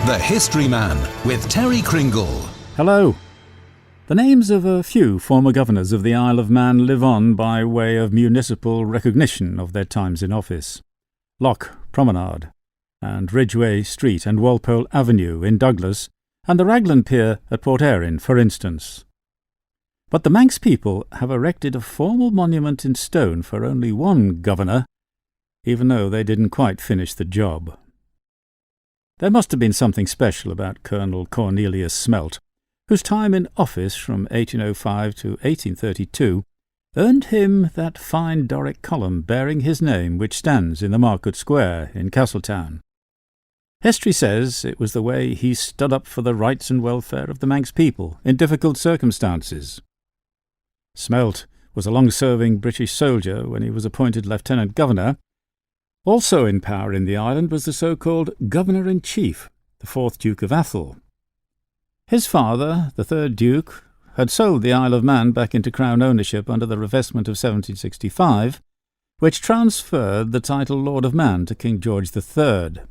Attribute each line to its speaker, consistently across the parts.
Speaker 1: The History Man with Terry Kringle.
Speaker 2: Hello. The names of a few former governors of the Isle of Man live on by way of municipal recognition of their times in office. Loch Promenade, and Ridgeway Street and Walpole Avenue in Douglas, and the Raglan Pier at Port Erin, for instance. But the Manx people have erected a formal monument in stone for only one governor, even though they didn't quite finish the job. There must have been something special about Colonel Cornelius Smelt, whose time in office from 1805 to 1832 earned him that fine Doric column bearing his name which stands in the market square in Castletown. History says it was the way he stood up for the rights and welfare of the Manx people in difficult circumstances. Smelt was a long-serving British soldier when he was appointed Lieutenant Governor. Also in power in the island was the so-called Governor-in-Chief, the 4th Duke of Atholl. His father, the 3rd Duke, had sold the Isle of Man back into Crown ownership under the revestment of 1765, which transferred the title Lord of Man to King George III.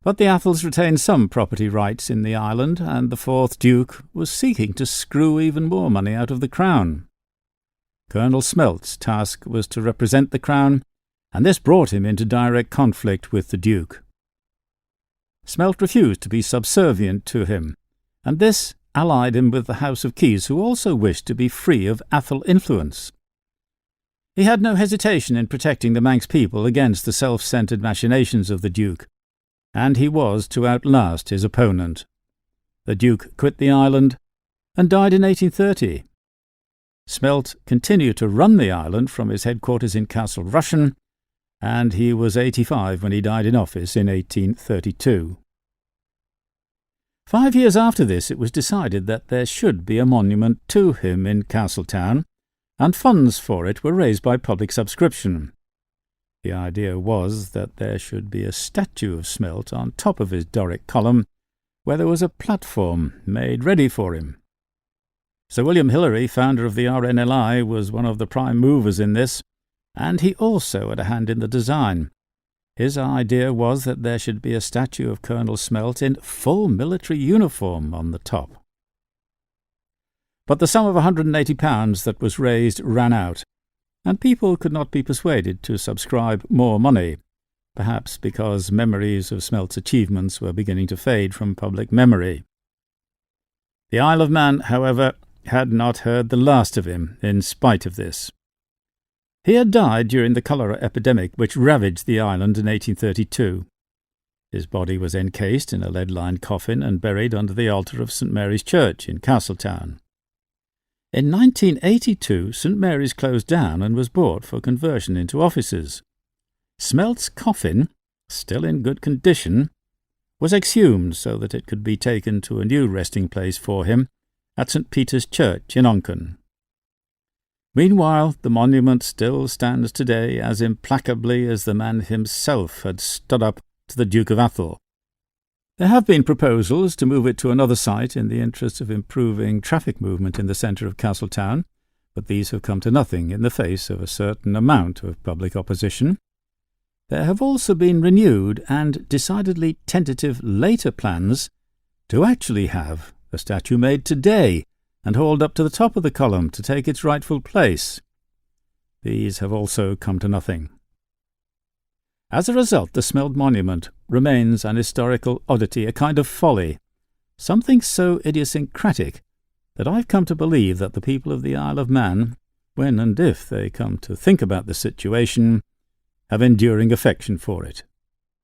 Speaker 2: But the Atholls retained some property rights in the island, and the 4th Duke was seeking to screw even more money out of the Crown. Colonel Smelt's task was to represent the Crown, and this brought him into direct conflict with the Duke. Smelt refused to be subservient to him, and this allied him with the House of Keys, who also wished to be free of Atholl influence. He had no hesitation in protecting the Manx people against the self-centred machinations of the Duke, and he was to outlast his opponent. The Duke quit the island and died in 1830. Smelt continued to run the island from his headquarters in Castle Rushen, and he was 85 when he died in office in 1832. 5 years after this it was decided that there should be a monument to him in Castletown, and funds for it were raised by public subscription. The idea was that there should be a statue of Smelt on top of his Doric column, where there was a platform made ready for him. Sir William Hillary, founder of the RNLI, was one of the prime movers in this, and he also had a hand in the design. His idea was that there should be a statue of Colonel Smelt in full military uniform on the top. But the sum of £180 that was raised ran out, and people could not be persuaded to subscribe more money, perhaps because memories of Smelt's achievements were beginning to fade from public memory. The Isle of Man, however, had not heard the last of him in spite of this. He had died during the cholera epidemic which ravaged the island in 1832. His body was encased in a lead-lined coffin and buried under the altar of St Mary's Church in Castletown. In 1982, St Mary's closed down and was bought for conversion into offices. Smelt's coffin, still in good condition, was exhumed so that it could be taken to a new resting place for him at St Peter's Church in Onchan. Meanwhile, the monument still stands today as implacably as the man himself had stood up to the Duke of Atholl. There have been proposals to move it to another site in the interest of improving traffic movement in the centre of Castletown, but these have come to nothing in the face of a certain amount of public opposition. There have also been renewed and decidedly tentative later plans to actually have a statue made today and hauled up to the top of the column to take its rightful place. These have also come to nothing. As a result, the Smelt Monument remains an historical oddity, a kind of folly, something so idiosyncratic that I've come to believe that the people of the Isle of Man, when and if they come to think about the situation, have enduring affection for it.